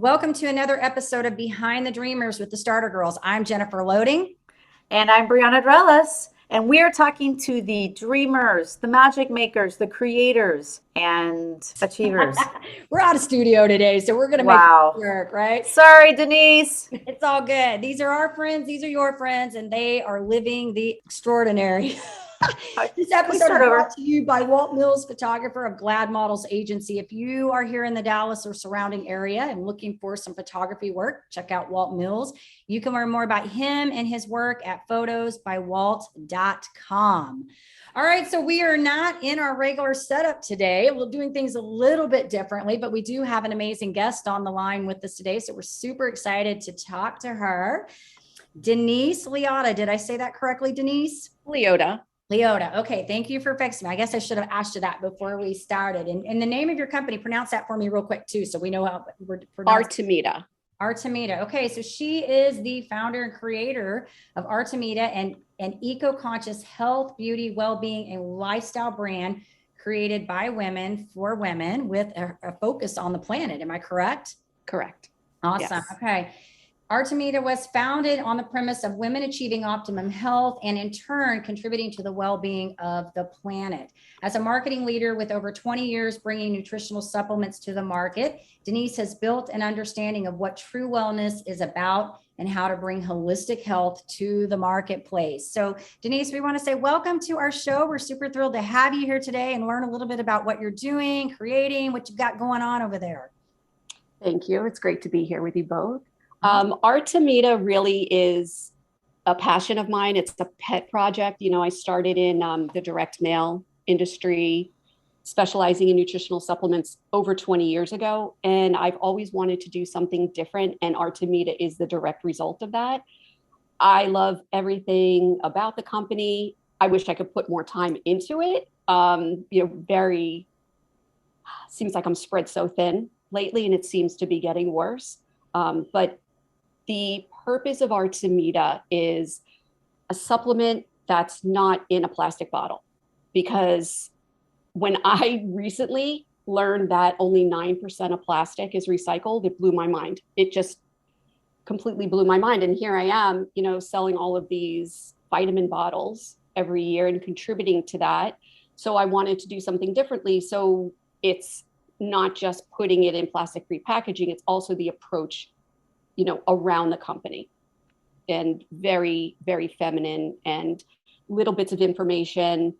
Welcome to another episode of Behind the Dreamers with the Starter Girls. I'm Jennifer Loading. And I'm Brianna Drelis. And we are talking to the dreamers, the magic makers, the creators, and achievers. We're out of studio today, so we're going to make Wow. it work, right? Sorry, Denise. It's all good. These are our friends. These are your friends, and they are living the extraordinary. This episode is brought to you by Walt Mills, photographer of Glad Models Agency. If you are here in the Dallas or surrounding area and looking for some photography work, check out Walt Mills. You can learn more about him and his work at photosbywalt.com. All right, so we are not in our regular setup today. We're doing things a little bit differently, but we do have an amazing guest on the line with us today. So we're super excited to talk to her. Denise Liota. Did I say that correctly, Denise? Liota. Okay. Thank you for fixing me. I guess I should have asked you that before we started. And the name of your company, pronounce that for me real quick too, so we know how we're pronouncing. Artemida. Artemida. Okay. So she is the founder and creator of Artemida, and an eco-conscious health, beauty, well-being, and lifestyle brand created by women for women with a focus on the planet. Am I correct? Correct. Awesome. Yes. Okay. Artemida was founded on the premise of women achieving optimum health and in turn contributing to the well-being of the planet. As a marketing leader with over 20 years bringing nutritional supplements to the market, Denise has built an understanding of what true wellness is about and how to bring holistic health to the marketplace. So Denise, we want to say welcome to our show. We're super thrilled to have you here today and learn a little bit about what you're doing, creating, what you've got going on over there. Thank you. It's great to be here with you both. Artemida really is a passion of mine. It's a pet project. You know, I started in the direct mail industry, specializing in nutritional supplements over 20 years ago. And I've always wanted to do something different. And Artemida is the direct result of that. I love everything about the company. I wish I could put more time into it. Seems like I'm spread so thin lately, and it seems to be getting worse. But the purpose of Artemida is a supplement that's not in a plastic bottle, because when I recently learned that only 9% of plastic is recycled, it blew my mind. It just completely blew my mind. And here I am, selling all of these vitamin bottles every year and contributing to that. So I wanted to do something differently. So it's not just putting it in plastic-free packaging, it's also the approach around the company, and very, very feminine, and little bits of information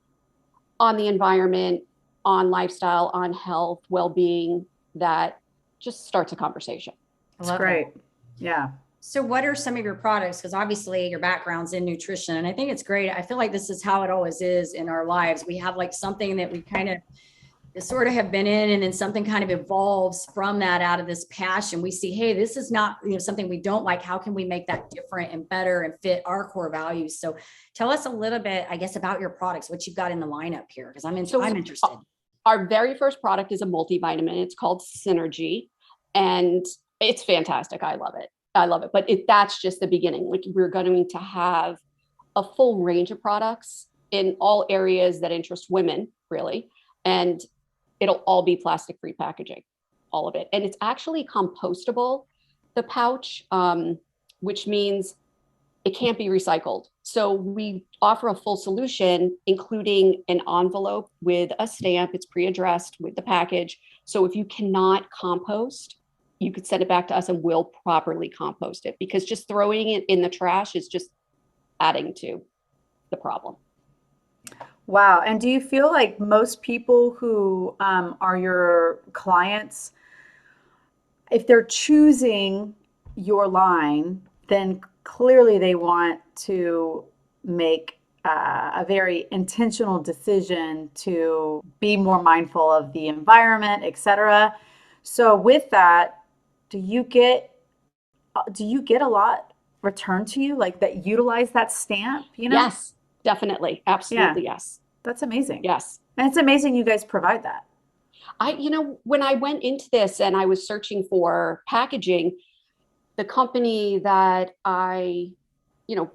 on the environment, on lifestyle, on health, well-being, that just starts a conversation. That's great. Yeah. So what are some of your products? Because obviously your background's in nutrition, and I think it's great. I feel like this is how it always is in our lives. We have like something that we kind of sort of have been in, and then something kind of evolves from that out of this passion. We see, hey, this is not something we don't like. How can we make that different and better and fit our core values? So tell us a little bit, I guess, about your products, what you've got in the lineup here, because I'm interested. Our very first product is a multivitamin. It's called Synergy, and it's fantastic. I love it. But that's just the beginning. Like, we're going to have a full range of products in all areas that interest women, really. And it'll all be plastic-free packaging, all of it. And it's actually compostable, the pouch, which means it can't be recycled. So we offer a full solution, including an envelope with a stamp. It's pre-addressed with the package. So if you cannot compost, you could send it back to us and we'll properly compost it, because just throwing it in the trash is just adding to the problem. Wow. And do you feel like most people who are your clients, if they're choosing your line, then clearly they want to make a very intentional decision to be more mindful of the environment, et cetera. So with that, do you get a lot returned to you, like that utilize that stamp? Yes. Definitely. Absolutely. Yeah. Yes. That's amazing. Yes. And it's amazing you guys provide that. When I went into this and I was searching for packaging, the company that I,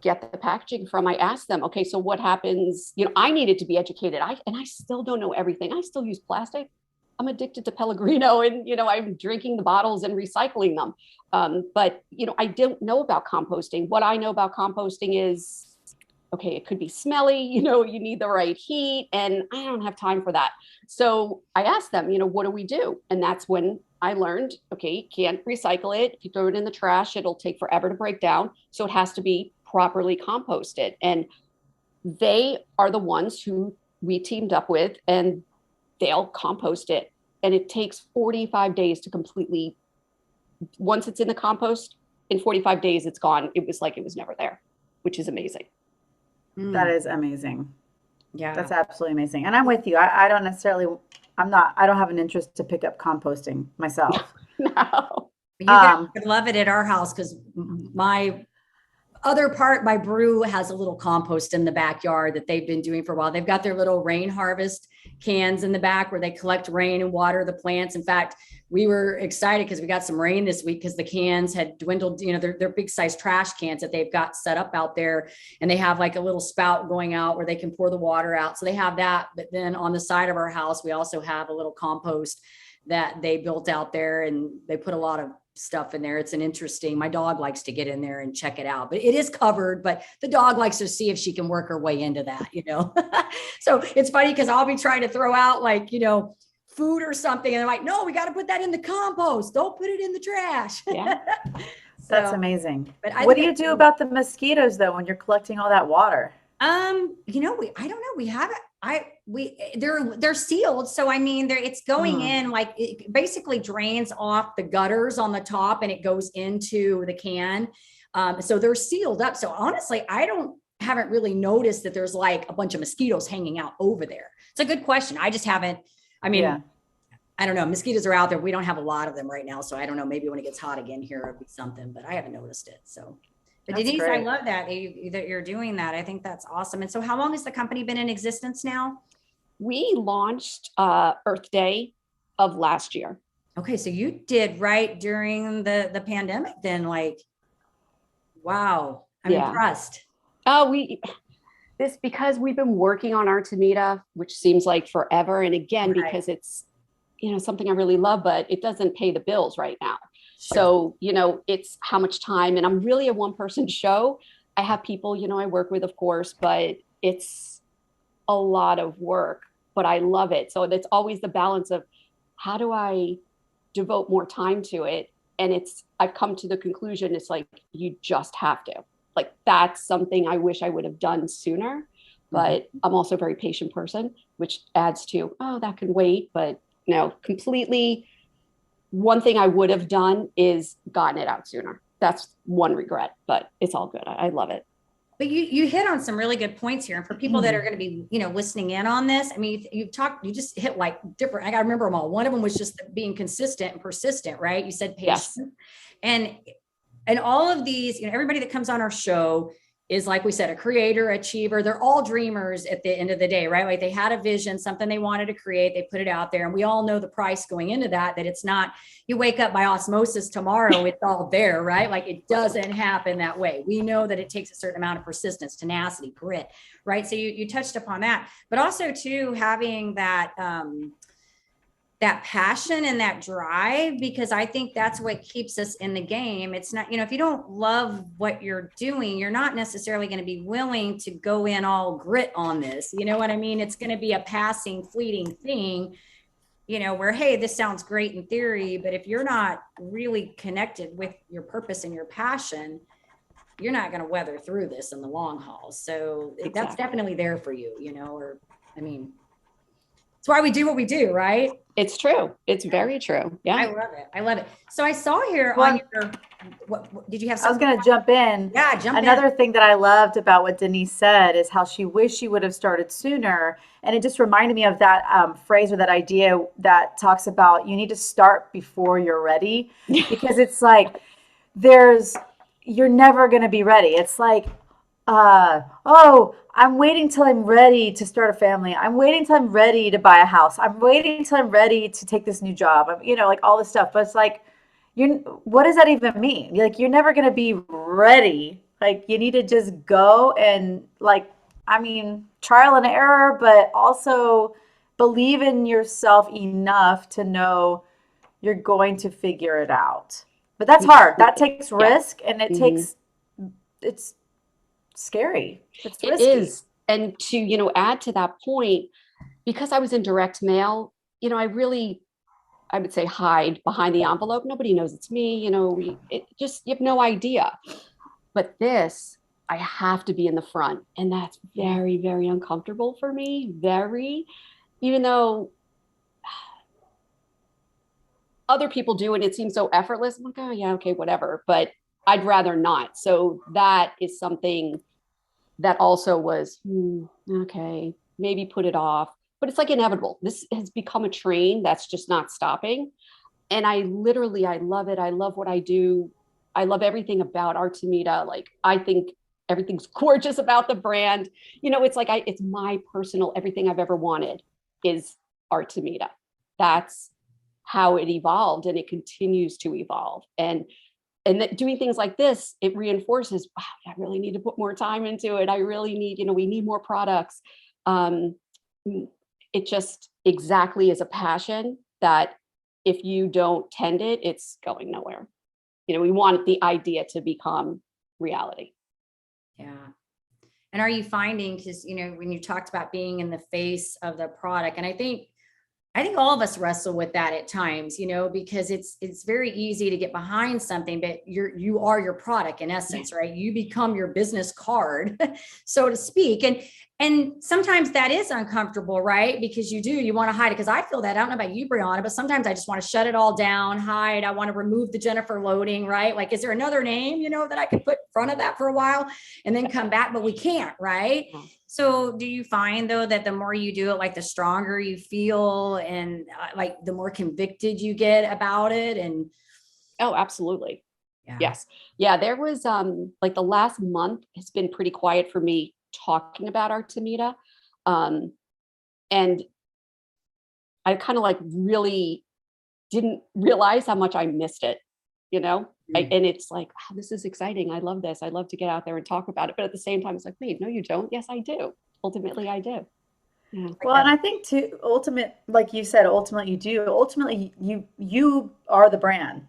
get the packaging from, I asked them, okay, so what happens? I needed to be educated. I still don't know everything. I still use plastic I'm addicted to Pellegrino, and I'm drinking the bottles and recycling them. But I don't know about composting. What I know about composting is, okay, it could be smelly, you need the right heat, and I don't have time for that. So I asked them, what do we do? And that's when I learned, okay, you can't recycle it. If you throw it in the trash, it'll take forever to break down. So it has to be properly composted. And they are the ones who we teamed up with, and they'll compost it. And it takes 45 days to completely, once it's in the compost, in 45 days, it's gone. It was like it was never there, which is amazing. That is amazing. Yeah. That's absolutely amazing. And I'm with you. I don't necessarily, I don't have an interest to pick up composting myself. No. You guys would love it at our house because my brew has a little compost in the backyard that they've been doing for a while. They've got their little rain harvest cans in the back where they collect rain and water the plants. In fact, we were excited because we got some rain this week because the cans had dwindled. They're big size trash cans that they've got set up out there, and they have like a little spout going out where they can pour the water out. So they have that. But then on the side of our house, we also have a little compost that they built out there, and they put a lot of stuff in there. It's my dog likes to get in there and check it out, but it is covered, but the dog likes to see if she can work her way into that, So it's funny because I'll be trying to throw out food or something. And they're like, no, we got to put that in the compost. Don't put it in the trash. Yeah. That's amazing. But what do you do about the mosquitoes though, when you're collecting all that water? I don't know. We haven't, they're sealed. So, it's going in, it basically drains off the gutters on the top and it goes into the can. So they're sealed up. So honestly, haven't really noticed that there's like a bunch of mosquitoes hanging out over there. It's a good question. I just haven't, I don't know. Mosquitoes are out there. We don't have a lot of them right now. So I don't know, maybe when it gets hot again here, it'll be something, but I haven't noticed it. So. But That's Denise, great. I love that you're doing that. I think that's awesome. And so how long has the company been in existence now? We launched Earth Day of last year. Okay. So you did right during the pandemic then, wow. I'm impressed. Oh, because we've been working on Artemida, which seems like forever. And again, because it's, something I really love, but it doesn't pay the bills right now. Sure. So, it's how much time, and I'm really a one-person show. I have people, I work with, of course, but it's a lot of work, but I love it. So it's always the balance of how do I devote more time to it? And I've come to the conclusion, it's like, you just have to. That's something I wish I would have done sooner, but I'm also a very patient person, which adds to, that can wait, but completely. One thing I would have done is gotten it out sooner. That's one regret, but it's all good. I love it. But you hit on some really good points here. And for people that are going to be, listening in on this, you just hit different, I got to remember them all. One of them was just being consistent and persistent, right? You said patience. Yes. And all of these, everybody that comes on our show is, like we said, a creator, achiever. They're all dreamers at the end of the day, right? They had a vision, something they wanted to create. They put it out there. And we all know the price going into that it's not, you wake up by osmosis tomorrow, it's all there, right? It doesn't happen that way. We know that it takes a certain amount of persistence, tenacity, grit, right? So you touched upon that, but also too, having that passion and that drive, because I think that's what keeps us in the game. It's not, if you don't love what you're doing, you're not necessarily going to be willing to go in all grit on this. You know what I mean? It's going to be a passing, fleeting thing, where, hey, this sounds great in theory, but if you're not really connected with your purpose and your passion, you're not going to weather through this in the long haul. So That's definitely there for you, it's why we do what we do, right? It's true. It's very true. Yeah. I love it. So I saw here on your, what did you have? I was going to jump in. Yeah, jump in. Another thing that I loved about what Denise said is how she wished she would have started sooner. And it just reminded me of that phrase or that idea that talks about you need to start before you're ready, because it's like, you're never going to be ready. It's like, I'm waiting till I'm ready to start a family. I'm waiting till I'm ready to buy a house. I'm waiting till I'm ready to take this new job. All this stuff. But it's like, what does that even mean? You're never going to be ready. You need to just go and trial and error, but also believe in yourself enough to know you're going to figure it out. But that's hard. That takes Yeah. risk, and it's scary. It's It risky. is. And to, add to that point, because I was in direct mail, I would say hide behind the envelope. Nobody knows it's me. You have no idea. But this, I have to be in the front. And that's very, very uncomfortable for me. Very, even though other people do, and it seems so effortless. I'm like, oh yeah, okay, whatever. But I'd rather not. So that is something that also was, okay, maybe put it off. But it's like inevitable. This has become a train that's just not stopping. And I love it. I love what I do. I love everything about Artemida. Like, I think everything's gorgeous about the brand. It's like, it's my personal, everything I've ever wanted is Artemida. That's how it evolved, and it continues to evolve. And doing things like this, it reinforces, wow, I really need to put more time into it. I really need, we need more products. It just exactly is a passion that if you don't tend it, it's going nowhere. We want the idea to become reality. Yeah. And are you finding, because, when you talked about being in the face of the product, and I think all of us wrestle with that at times, because it's very easy to get behind something, but you are your product in essence, right? You become your business card, so to speak. And sometimes that is uncomfortable, right? Because you want to hide it. Because I feel that. I don't know about you, Brianna, but sometimes I just want to shut it all down, hide. I want to remove the Jennifer loading, right? Like, is there another name, that I could put in front of that for a while and then come back, but we can't, right? Yeah. So do you find though, that the more you do it, like the stronger you feel and like the more convicted you get about it? And oh, absolutely. yeah. Yes. Yeah. There was, like, the last month has been pretty quiet for me talking about Artemida. And I kind of like really didn't realize how much I missed it, and it's like, wow, this is exciting. I love this. I love to get out there and talk about it. But at the same time, it's like, wait, no, you don't. Yes, I do. Ultimately, I do. Yeah. Well, and I think too, like you said, ultimately you do. Ultimately, you are the brand.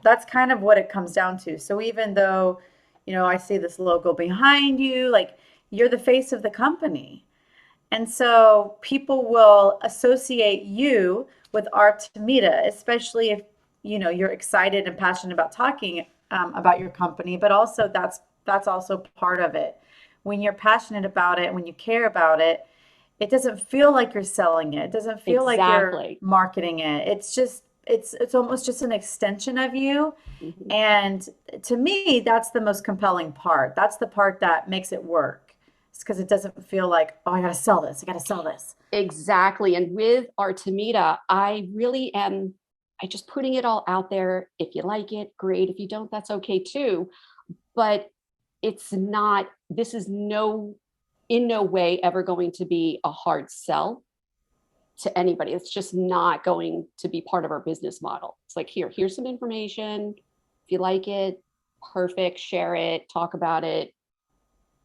That's kind of what it comes down to. So even though, I see this logo behind you, like, you're the face of the company. And so people will associate you with Artemida, especially if, you're excited and passionate about talking about your company, but also that's also part of it. When you're passionate about it, when you care about it, it doesn't feel like you're selling it. It doesn't feel like you're Exactly. marketing it. It's just it's almost just an extension of you. Mhm. And to me, that's the most compelling part. That's the part that makes it work. It's because it doesn't feel like, oh, I gotta sell this. I gotta sell this. Exactly. And with Artemida, I really am, I just putting it all out there. If you like it, great. If you don't, that's okay too. But it's not, this is in no way ever going to be a hard sell to anybody. It's just not going to be part of our business model. It's like, here's some information. If you like it, perfect, share it, talk about it.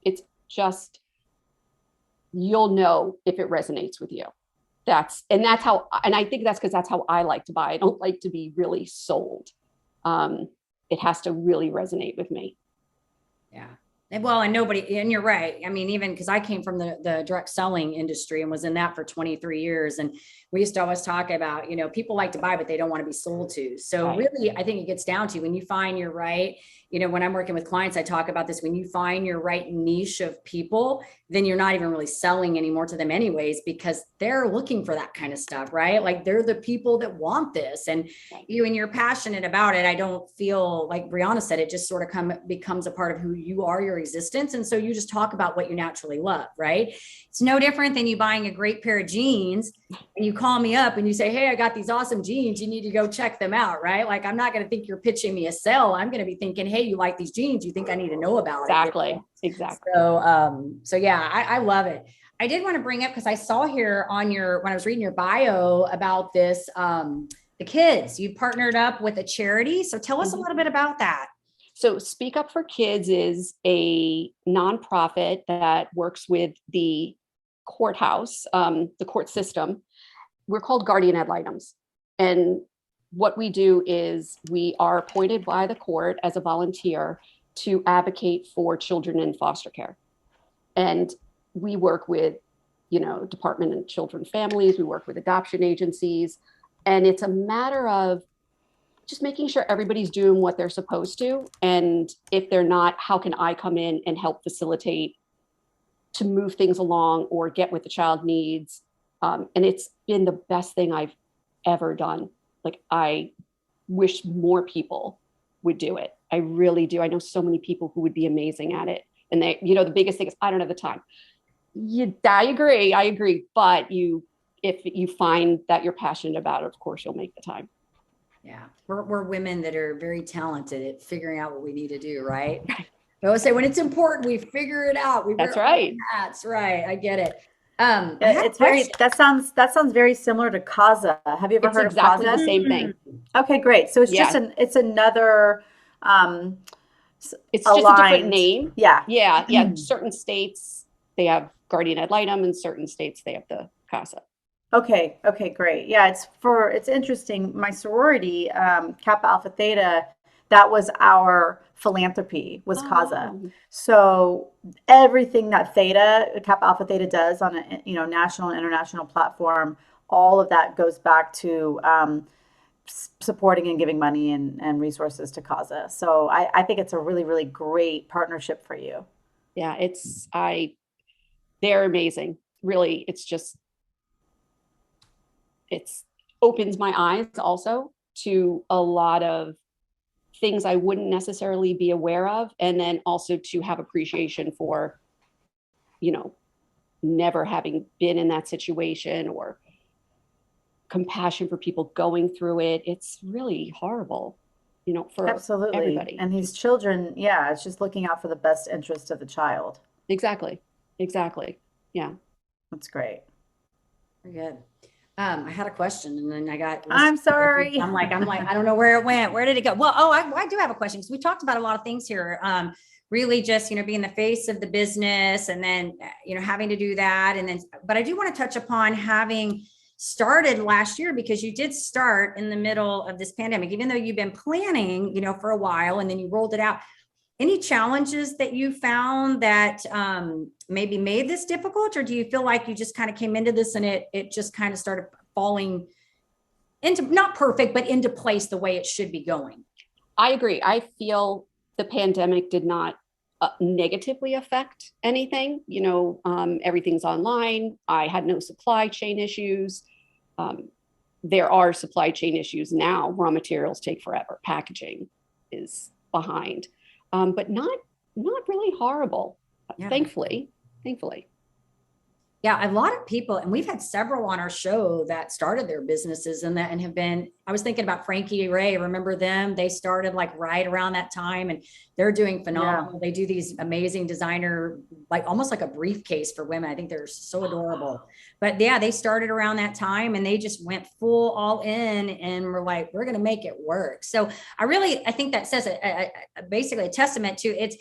It's just, you'll know if it resonates with you. That's how, and I think that's because that's how I like to buy. I don't like to be really sold. It has to really resonate with me. Yeah. Well, and you're right. I mean, even because I came from the direct selling industry and was in that for 23 years. And we used to always talk about, people like to buy, but they don't want to be sold to. So Right. really, I think it gets down to when you find your right, when I'm working with clients, I talk about this, when you find your right niche of people, then you're not even really selling anymore to them anyways, because they're looking for that kind of stuff, right? Like, they're the people that want this. And when you're passionate about it, I don't feel like Brianna said, it just sort of becomes a part of who you are, your existence. And so you just talk about what you naturally love, right? It's no different than you buying a great pair of jeans and you call me up and you say, hey, I got these awesome jeans. You need to go check them out, right? Like, I'm not going to think you're pitching me a sell. I'm going to be thinking, hey, you like these jeans. You think I need to know about Exactly. it. Exactly. So yeah, I love it. I did want to bring up, because I saw here when I was reading your bio about this, the kids, you partnered up with a charity. So tell us a little bit about that. So Speak Up for Kids is a nonprofit that works with the courthouse, the court system, we're called guardian ad litems. And what we do is we are appointed by the court as a volunteer to advocate for children in foster care. And we work with, Department of Children and Families, we work with adoption agencies, and it's a matter of just making sure everybody's doing what they're supposed to. And if they're not, how can I come in and help facilitate to move things along or get what the child needs? And it's been the best thing I've ever done. Like, I wish more people would do it. I really do. I know so many people who would be amazing at it. And they, the biggest thing is, I don't have the time. I agree. But if you find that you're passionate about it, of course, you'll make the time. Yeah. We're women that are very talented at figuring out what we need to do. Right. I always say when it's important, we figure it out. That's right. That's right. I get it. That sounds very similar to CASA. Have you ever heard of CASA? Exactly the same thing. Okay, great. So it's it's another it's just a different name. Yeah. Certain states they have guardian ad litem, and certain states they have the CASA. Okay, great. Yeah, it's interesting. My sorority, Kappa Alpha Theta, that was our philanthropy, was CASA. So everything that Kappa Alpha Theta does on a national and international platform, all of that goes back to supporting and giving money and resources to CASA. So I think it's a really, really great partnership for you. Yeah, they're amazing. Really, it opens my eyes also to a lot of things I wouldn't necessarily be aware of. And then also to have appreciation for, never having been in that situation, or compassion for people going through it. It's really horrible, for Absolutely. everybody. And these children, it's just looking out for the best interest of the child. Exactly. Yeah. That's great. Very good. I had a question and then I'm sorry. I'm like, I don't know where it went. Where did it go? Well, I do have a question because we talked about a lot of things here. Really just, being the face of the business and then, having to do that. But I do want to touch upon having started last year, because you did start in the middle of this pandemic, even though you've been planning, for a while, and then you rolled it out. Any challenges that you found that maybe made this difficult, or do you feel like you just kind of came into this and it just kind of started falling into, not perfect, but into place the way it should be going? I agree. I feel the pandemic did not negatively affect anything. Everything's online. I had no supply chain issues. There are supply chain issues now. Raw materials take forever. Packaging is behind. But not really horrible, thankfully. Yeah, a lot of people, and we've had several on our show that started their businesses and have been, I was thinking about Frankie Ray. Remember them? They started like right around that time and they're doing phenomenal. Yeah. They do these amazing designer, like almost like a briefcase for women. I think they're so adorable. But yeah, they started around that time and they just went full all in and we're like, we're going to make it work. So I think that says basically a testament to it's,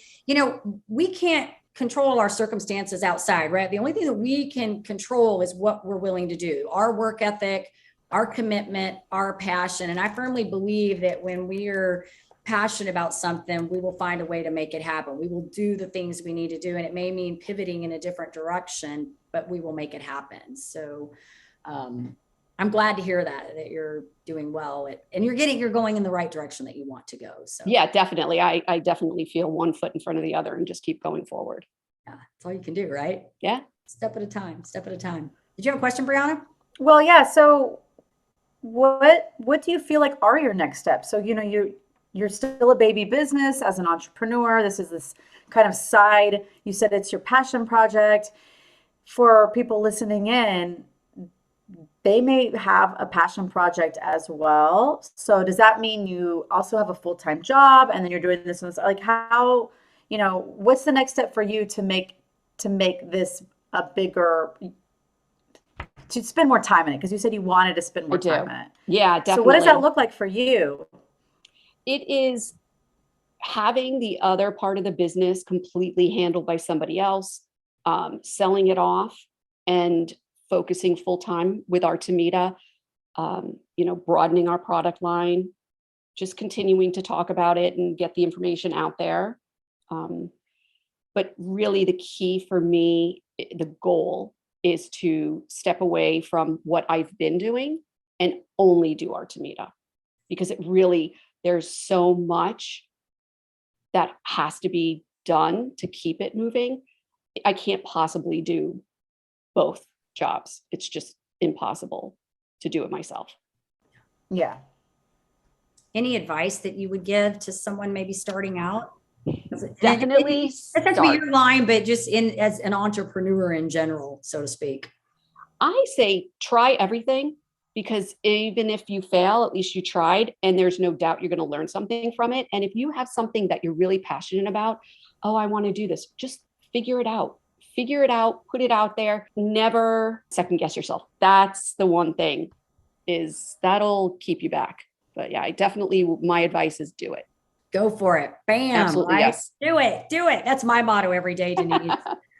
we can't control our circumstances outside, right? The only thing that we can control is what we're willing to do, our work ethic, our commitment, our passion. And I firmly believe that when we are passionate about something, we will find a way to make it happen. We will do the things we need to do. And it may mean pivoting in a different direction, but we will make it happen. So I'm glad to hear that you're doing well and you're going in the right direction that you want to go. So yeah, definitely. I definitely feel one foot in front of the other and just keep going forward. Yeah, that's all you can do, right? Yeah. Step at a time. Did you have a question, Brianna? Well, yeah. So what do you feel like are your next steps? So, you're still a baby business as an entrepreneur. This is this kind of side, you said it's your passion project. For people listening in, they may have a passion project as well. So does that mean you also have a full-time job and then you're doing this and this, like how, what's the next step for you to make this a bigger, to spend more time in it? Because you said you wanted to spend more time in it. Yeah, definitely. So what does that look like for you? It is having the other part of the business completely handled by somebody else, selling it off and focusing full time with Artemida, broadening our product line, just continuing to talk about it and get the information out there. But really the key for me, the goal is to step away from what I've been doing and only do Artemida, because there's so much that has to be done to keep it moving. I can't possibly do both jobs. It's just impossible to do it myself. Yeah. Any advice that you would give to someone maybe starting out? Definitely It has to be your line, but just as an entrepreneur in general, so to speak. I say try everything, because even if you fail, at least you tried, and there's no doubt you're going to learn something from it. And if you have something that you're really passionate about, oh, I want to do this, just figure it out, put it out there. Never second guess yourself. That's the one thing that'll keep you back. But yeah, my advice is do it. Go for it. Bam. Absolutely. Right? Yes. Do it. That's my motto every day, Denise.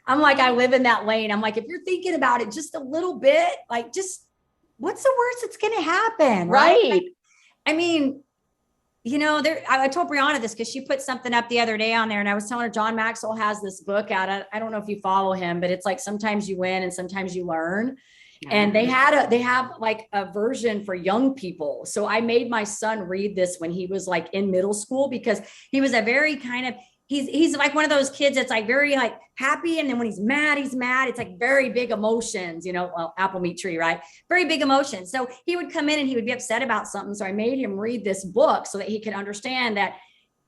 I'm like, I live in that lane. I'm like, if you're thinking about it just a little bit, like, just what's the worst that's going to happen? Right. I mean, I told Brianna this because she put something up the other day on there, and I was telling her John Maxwell has this book out. I don't know if you follow him, but it's like sometimes you win and sometimes you learn. And they have like a version for young people. So I made my son read this when he was like in middle school, because he was a very kind of, he's like one of those kids that's like very like happy. And then when he's mad, it's like very big emotions, apple meat tree, right? Very big emotions. So he would come in and he would be upset about something. So I made him read this book so that he could understand that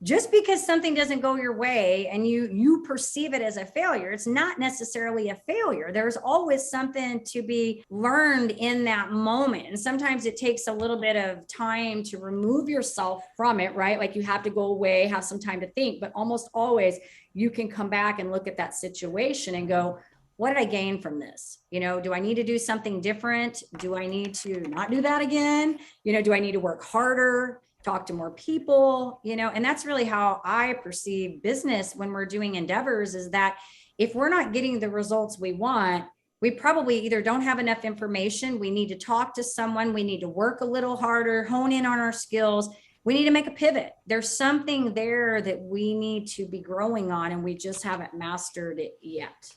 just because something doesn't go your way and you perceive it as a failure, it's not necessarily a failure. There's always something to be learned in that moment. And sometimes it takes a little bit of time to remove yourself from it, right? Like you have to go away, have some time to think, but almost always you can come back and look at that situation and go, what did I gain from this? Do I need to do something different? Do I need to not do that again? Do I need to work harder? Talk to more people, and that's really how I perceive business when we're doing endeavors, is that if we're not getting the results we want, we probably either don't have enough information. We need to talk to someone. We need to work a little harder, hone in on our skills. We need to make a pivot. There's something there that we need to be growing on, and we just haven't mastered it yet.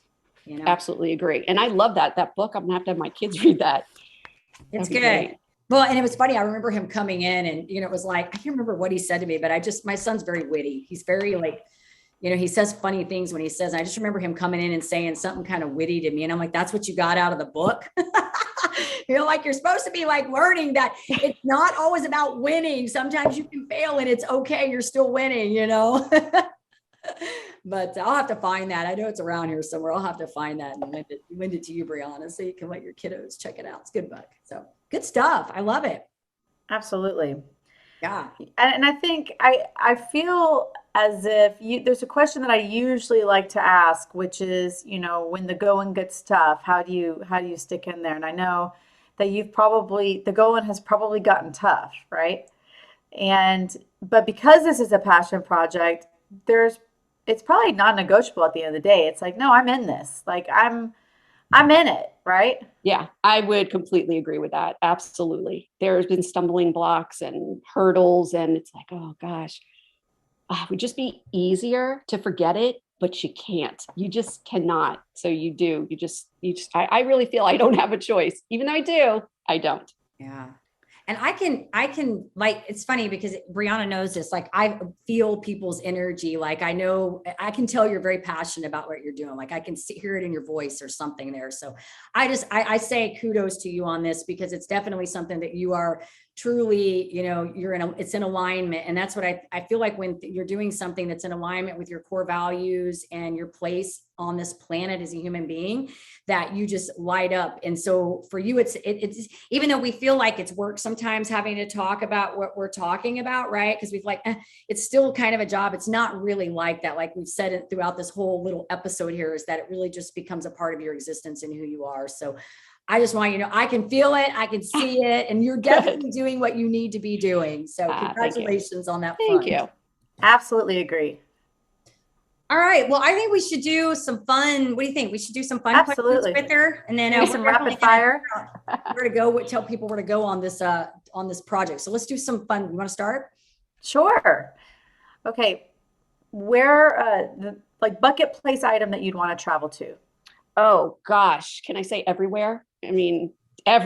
Absolutely agree. And I love that book. I'm gonna have to have my kids read that. It's good. Great. Well, and it was funny. I remember him coming in and, it was like, I can't remember what he said to me, but my son's very witty. He's very like, he says funny things when he says, I just remember him coming in and saying something kind of witty to me. And I'm like, that's what you got out of the book. Like you're supposed to be like learning that it's not always about winning. Sometimes you can fail and it's okay. You're still winning, But I'll have to find that. I know it's around here somewhere. I'll have to find that and lend it to you, Brianna, so you can let your kiddos check it out. It's a good book. So good stuff. I love it. Absolutely. Yeah. And I think I feel as if there's a question that I usually like to ask, which is, when the going gets tough, how do you stick in there? And I know that the going has probably gotten tough, right? But because this is a passion project, it's probably non-negotiable at the end of the day. It's like, no, I'm in this. Like I'm in it, right? Yeah, I would completely agree with that. Absolutely. There's been stumbling blocks and hurdles, and it's like, oh gosh, it would just be easier to forget it, but you can't. You just cannot. So you do. I really feel I don't have a choice. Even though I do, I don't. Yeah. And I can like, it's funny because Brianna knows this, like I feel people's energy. Like I can tell you're very passionate about what you're doing. Like I can hear it in your voice or something there. So I say kudos to you on this, because it's definitely something that you are truly, it's in alignment. And that's what I feel like when you're doing something that's in alignment with your core values and your place on this planet as a human being, that you just light up. And so for you, it's even though we feel like it's work sometimes having to talk about what we're talking about, right? Because we've like, it's still kind of a job. It's not really like that. Like we've said it throughout this whole little episode here, is that it really just becomes a part of your existence and who you are. So I just want you to know, I can feel it, I can see it, and you're definitely doing what you need to be doing. So congratulations on that front. Thank you. Absolutely agree. All right. Well, I think we should do some fun. What do you think? We should do some fun Absolutely. questions with her, and then Maybe some rapid fire. Where to go? Tell people where to go on this project. So let's do some fun. You want to start? Sure. Okay. Where the like bucket place item that you'd want to travel to? Oh gosh, can I say everywhere? I mean,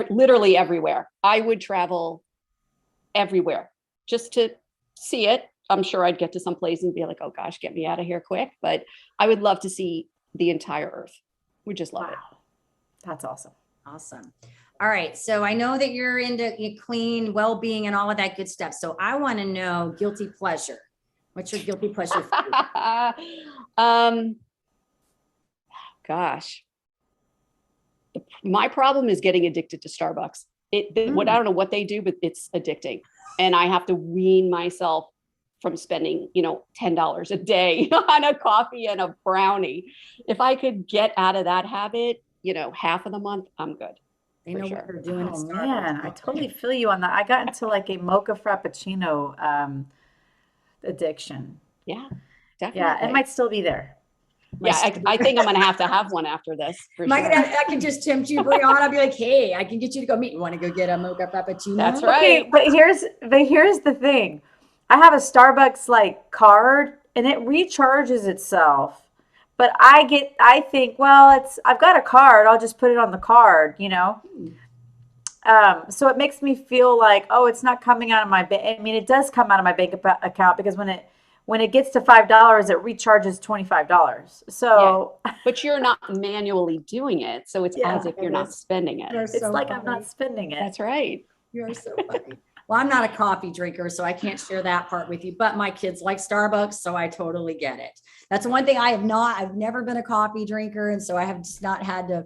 literally everywhere. I would travel everywhere just to see it. I'm sure I'd get to some place and be like, oh gosh, get me out of here quick. But I would love to see the entire earth. We just love it. That's awesome. Awesome. All right. So I know that you're into clean well-being and all of that good stuff. So I want to know guilty pleasure. What's your guilty pleasure food? Gosh. My problem is getting addicted to Starbucks. I don't know what they do, but it's addicting. And I have to wean myself from spending, $10 a day on a coffee and a brownie. If I could get out of that habit, half of the month, I'm good. They know what they're doing. Oh man, I totally feel you on that. I got into like a mocha frappuccino addiction. Yeah, definitely. Yeah, it might still be there. Yeah, I think I'm gonna have to have one after this. For sure. I can just tempt you, Brianna. I'll be like, hey, I can get you to go meet. You want to go get a mocha frappuccino? That's right. Okay, but here's the thing. I have a Starbucks like card and it recharges itself. But I think, well, I've got a card. I'll just put it on the card, So it makes me feel like, oh, it's not coming out of my bank. I mean, it does come out of my bank account because when it gets to $5, it recharges $25. So, yeah. But you're not manually doing it, so it's as if you're not spending it. It's like I'm not spending it. That's right. You're so funny. Well, I'm not a coffee drinker, so I can't share that part with you, but my kids like Starbucks, so I totally get it. That's one thing I've never been a coffee drinker. And so I have just not had to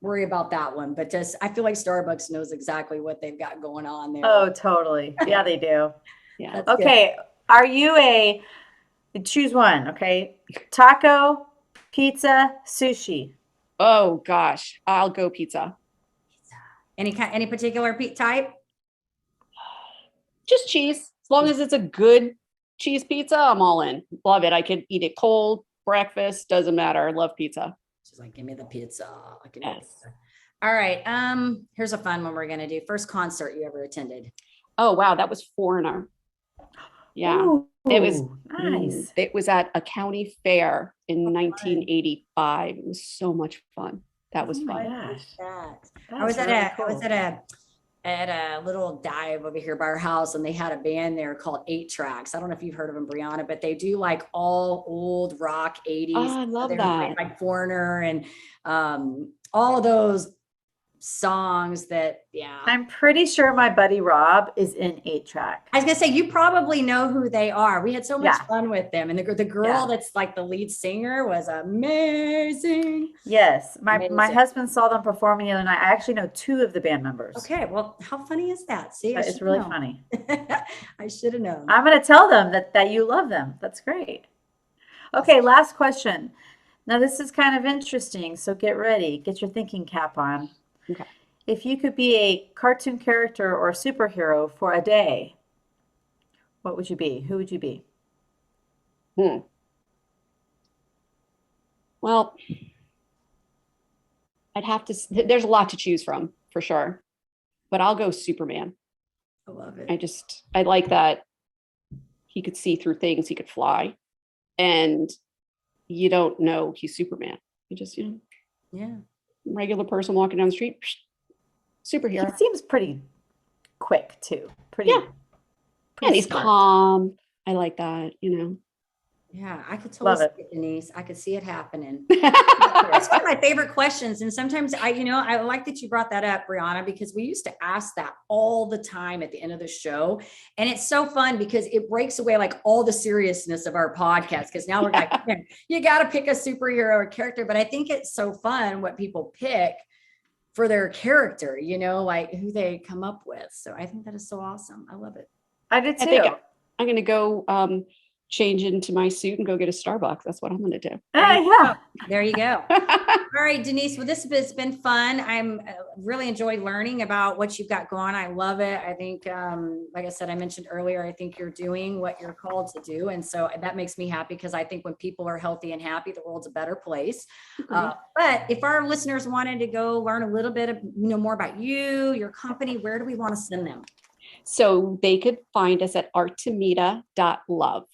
worry about that one, but I feel like Starbucks knows exactly what they've got going on there. Oh, totally. Yeah, they do. Yeah. That's okay. Good. Are you choose one. Okay. Taco, pizza, sushi. Oh gosh. I'll go pizza. Any particular type? Just cheese. As long as it's a good cheese pizza, I'm all in. Love it. I can eat it cold, breakfast, doesn't matter. I love pizza. She's like, give me the pizza. Yes. All right. Here's a fun one we're gonna do. First concert you ever attended? Oh wow, that was Foreigner. Yeah. Ooh, it was nice. It was at a county fair in 1985. It was so much fun. That was fun. I was at a little dive over here by our house, and they had a band there called 8 Tracks. I don't know if you've heard of them, Brianna, but they do like all old rock 80s. Oh, I love that. Like Foreigner and all of those songs that, yeah. I'm pretty sure my buddy Rob is in 8 Track. I was gonna say, you probably know who they are. We had so much fun with them. And the girl that's like the lead singer was amazing. Yes. My husband saw them performing the other night. I actually know 2 of the band members. Okay. Well, how funny is that? See, it's really funny. I should have known. I'm going to tell them that you love them. That's great. Okay. Last question. Now this is kind of interesting. So get ready. Get your thinking cap on. Okay. If you could be a cartoon character or a superhero for a day, what would you be? Who would you be? Well, I'd have to, there's a lot to choose from for sure, but I'll go Superman. I love it. I like that he could see through things, he could fly, and you don't know he's Superman. You just, regular person walking down the street, superhero. He seems pretty quick too. Pretty and he's smart. Calm. I like that, Yeah, I could totally see it, Denise. I could see it happening. It's one of my favorite questions. And sometimes I like that you brought that up, Brianna, because we used to ask that all the time at the end of the show. And it's so fun because it breaks away like all the seriousness of our podcast. Because now we're like, you got to pick a superhero or character. But I think it's so fun what people pick for their character, like who they come up with. So I think that is so awesome. I love it. I did too. I think I'm going to go change into my suit and go get a Starbucks. That's what I'm going to do. Yeah. There you go. All right, Denise. Well, this has been fun. I'm really enjoyed learning about what you've got going on. I love it. I think, like I said, I mentioned earlier, I think you're doing what you're called to do. And so that makes me happy because I think when people are healthy and happy, the world's a better place. But if our listeners wanted to go learn a little bit of, more about you, your company, where do we want to send them? So they could find us at artemida.love.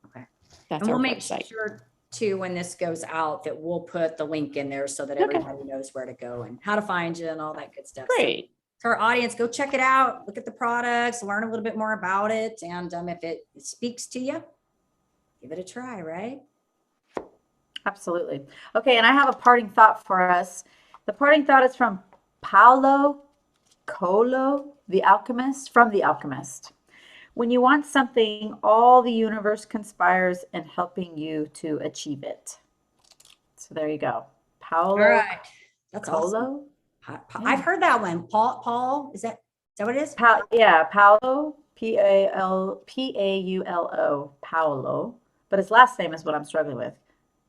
Okay. That's and we'll our make website. sure too, when this goes out, that we'll put the link in there so that everybody knows where to go and how to find you and all that good stuff. Great. So our audience, go check it out, look at the products, learn a little bit more about it. And if it speaks to you, give it a try, right? Absolutely. Okay, and I have a parting thought for us. The parting thought is from Paulo Coelho, the alchemist, from The Alchemist. When you want something, all the universe conspires in helping you to achieve it. So there you go. Paulo. All right. That's Coelho. awesome. I've heard that one. Paul, is that what it is? Paulo, Paulo, Paulo. But his last name is what I'm struggling with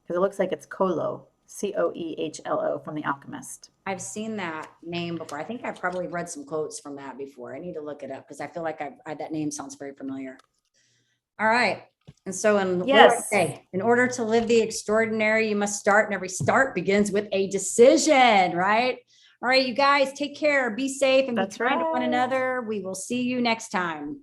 because it looks like it's Coelho, Coehlo from The Alchemist. I've seen that name before. I think I've probably read some quotes from that before. I need to look it up because I feel like that name sounds very familiar. All right. And so what do I say? In order to live the extraordinary, you must start, and every start begins with a decision, right? All right, you guys, take care, be safe, and be kind to one another. We will see you next time.